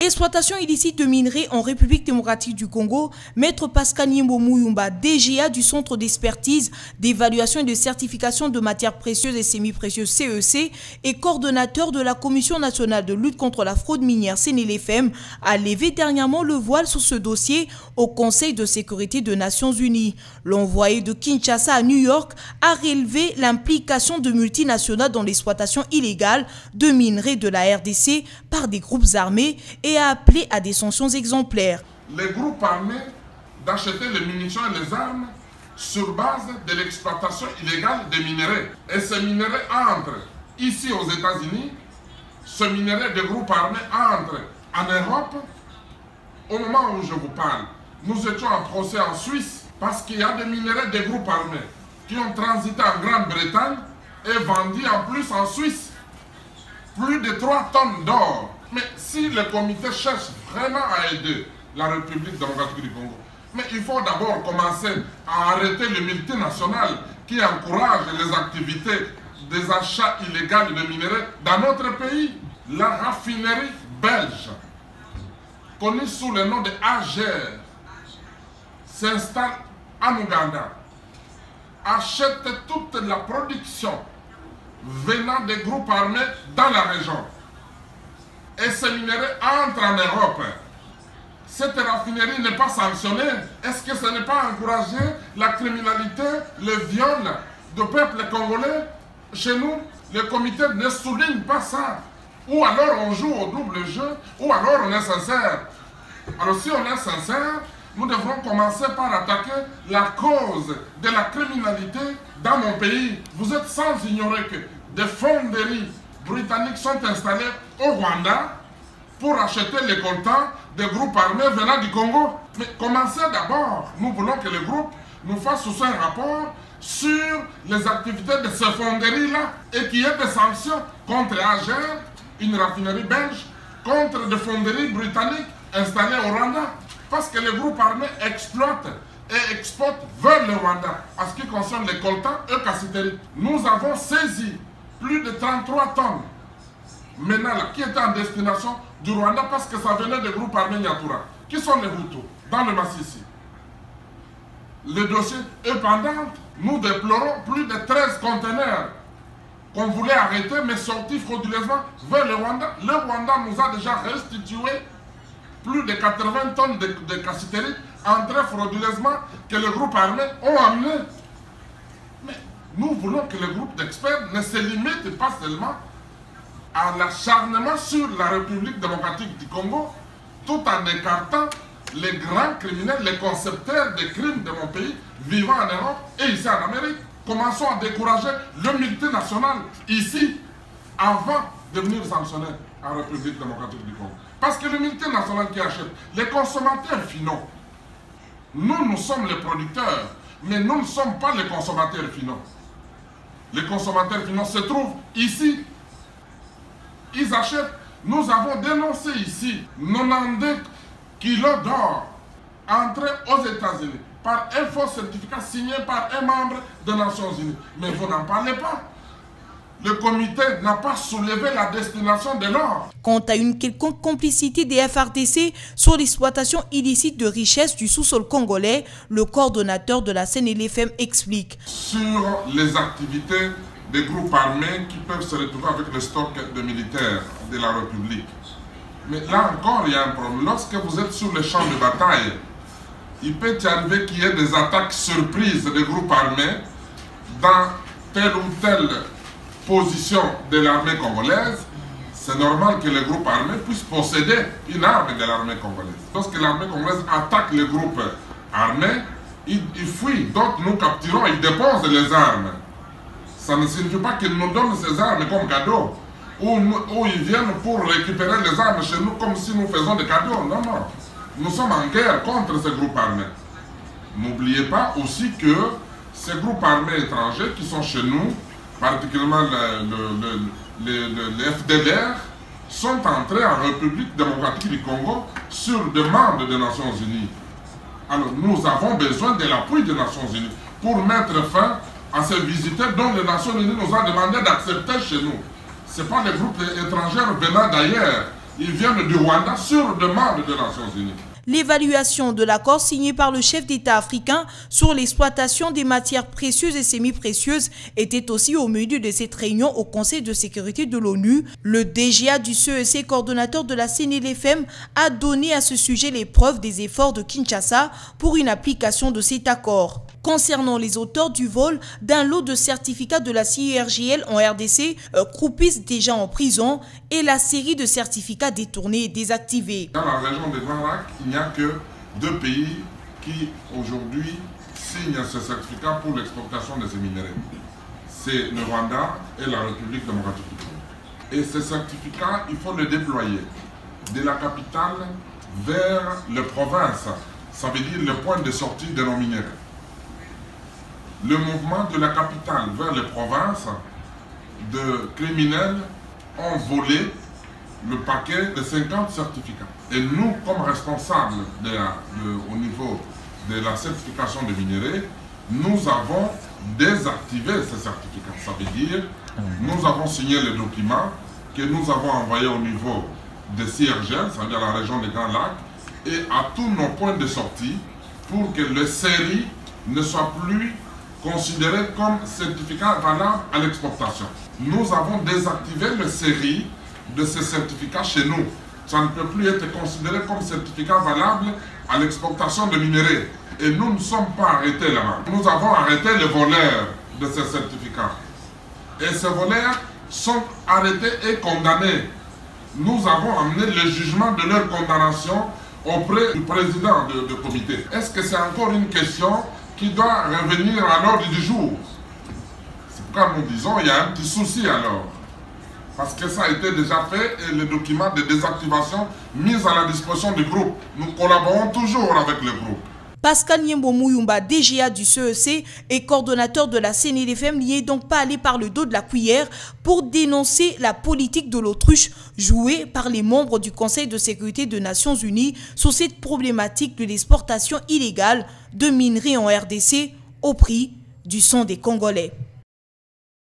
Exploitation illicite de minerais en République démocratique du Congo, Maître Pascal Nyembo Mouyumba, DGA du Centre d'expertise, d'évaluation et de certification de matières précieuses et semi-précieuses CEC et coordonnateur de la Commission nationale de lutte contre la fraude minière CNLFM, a levé dernièrement le voile sur ce dossier au Conseil de sécurité des Nations Unies. L'envoyé de Kinshasa à New York a relevé l'implication de multinationales dans l'exploitation illégale de minerais de la RDC par des groupes armés et a appelé à des sanctions exemplaires. Les groupes armés d'acheter les munitions et les armes sur base de l'exploitation illégale des minerais. Et ces minerais entrent ici aux États-Unis, ce minerai de groupes armés entre en Europe. Au moment où je vous parle, nous étions en procès en Suisse parce qu'il y a des minerais de groupes armés qui ont transité en Grande-Bretagne et vendus en plus en Suisse. Plus de 3 tonnes d'or. Mais si le comité cherche vraiment à aider la République démocratique du Congo, mais il faut d'abord commencer à arrêter les multinationales qui encouragent les activités des achats illégaux de minerais dans notre pays. La raffinerie belge, connue sous le nom de AGER, s'installe en Ouganda, achète toute la production venant des groupes armés dans la région. Et ces minerais entrent en Europe. Cette raffinerie n'est pas sanctionnée. Est-ce que ce n'est pas encourager la criminalité, le viol du peuple congolais? Chez nous, le comité ne souligne pas ça. Ou alors on joue au double jeu, ou alors on est sincère. Alors si on est sincère, nous devrons commencer par attaquer la cause de la criminalité dans mon pays. Vous êtes sans ignorer que des fonderies britanniques sont installées au Rwanda pour acheter les coltans des groupes armés venant du Congo. Mais commencez d'abord. Nous voulons que le groupe nous fasse aussi un rapport sur les activités de ces fonderies-là et qu'il y ait des sanctions contre AGER, une raffinerie belge, contre des fonderies britanniques installées au Rwanda. Parce que les groupes armés exploitent et exportent vers le Rwanda. En ce qui concerne les coltans et cassiteries, nous avons saisi plus de 33 tonnes maintenant là, qui étaient en destination du Rwanda parce que ça venait des groupes armés Nyatura. Qui sont les Hutus dans le Massissi? Le dossier est pendant. Nous déplorons plus de 13 conteneurs qu'on voulait arrêter mais sortis frauduleusement vers le Rwanda. Le Rwanda nous a déjà restitué plus de 80 tonnes de cassiteries entrées frauduleusement que les groupes armés ont amenées. Mais nous voulons que le groupe d'experts ne se limite pas seulement à l'acharnement sur la République démocratique du Congo, tout en écartant les grands criminels, les concepteurs de crimes de mon pays, vivant en Europe et ici en Amérique. Commençons à décourager le multinational ici, avant de venir sanctionner en République démocratique du Congo. Parce que le multinational qui achète, les consommateurs finaux, nous sommes les producteurs, mais nous ne sommes pas les consommateurs finaux. Les consommateurs finaux se trouvent ici. Ils achètent. Nous avons dénoncé ici 90 kilos d'or entrés aux États-Unis par un faux certificat signé par un membre des Nations Unies. Mais vous n'en parlez pas. Le comité n'a pas soulevé la destination de l'or. Quant à une quelconque complicité des FRDC sur l'exploitation illicite de richesses du sous-sol congolais, le coordonnateur de la CNLFM explique. Sur les activités des groupes armés qui peuvent se retrouver avec le stock de militaires de la République. Mais là encore, il y a un problème. Lorsque vous êtes sur le champ de bataille, il peut y arriver qu'il y ait des attaques surprises des groupes armés dans telle ou telle position de l'armée congolaise. C'est normal que les groupes armés puissent posséder une arme de l'armée congolaise. Lorsque l'armée congolaise attaque les groupes armés, ils fuient, d'autres nous capturons, ils déposent les armes. Ça ne signifie pas qu'ils nous donnent ces armes comme cadeau, ou ils viennent pour récupérer les armes chez nous comme si nous faisons des cadeaux. Non, non. Nous sommes en guerre contre ces groupes armés. N'oubliez pas aussi que ces groupes armés étrangers qui sont chez nous, particulièrement les FDLR, sont entrés en République démocratique du Congo sur demande des Nations Unies. Alors nous avons besoin de l'appui des Nations Unies pour mettre fin à ces visiteurs dont les Nations Unies nous ont demandé d'accepter chez nous. Ce n'est pas les groupes étrangers venant d'ailleurs Ils viennent du Rwanda sur demande des Nations Unies. L'évaluation de l'accord signé par le chef d'État africain sur l'exploitation des matières précieuses et semi-précieuses était aussi au milieu de cette réunion au Conseil de sécurité de l'ONU. Le DGA du CEC, coordonnateur de la CNLFM, a donné à ce sujet les preuves des efforts de Kinshasa pour une application de cet accord. Concernant les auteurs du vol d'un lot de certificats de la CIRGL en RDC, croupissent déjà en prison et la série de certificats détournés et désactivés. Dans la région des Grands Lacs, il n'y a que 2 pays qui aujourd'hui signent ce certificat pour l'exportation de ces minerais. C'est le Rwanda et la République démocratique du Congo. Et ce certificat, il faut le déployer de la capitale vers les provinces. Ça veut dire le point de sortie de nos minerais. Le mouvement de la capitale vers les provinces de criminels ont volé le paquet de 50 certificats. Et nous, comme responsables au niveau de la certification des minéraux, nous avons désactivé ces certificats. Ça veut dire nous avons signé les documents que nous avons envoyés au niveau de CIRGL, ça veut dire la région des Grands Lacs, et à tous nos points de sortie pour que les séries ne soient plus considéré comme certificat valable à l'exportation. Nous avons désactivé les séries de ces certificats chez nous. Ça ne peut plus être considéré comme certificat valable à l'exportation de minerais. Et nous ne sommes pas arrêtés là-bas. Nous avons arrêté les voleurs de ces certificats. Et ces voleurs sont arrêtés et condamnés. Nous avons amené le jugement de leur condamnation auprès du président du comité. Est-ce que c'est encore une question qui doit revenir à l'ordre du jour? C'est pourquoi nous disons qu'il y a un petit souci alors. Parce que ça a été déjà fait et les documents de désactivation mis à la disposition du groupe. Nous collaborons toujours avec le groupe. Pascal Nyembo Mouyumba, DGA du CEC et coordonnateur de la CNLFM, n'y est donc pas allé par le dos de la cuillère pour dénoncer la politique de l'autruche jouée par les membres du Conseil de sécurité des Nations Unies sur cette problématique de l'exportation illégale de minerais en RDC au prix du sang des Congolais.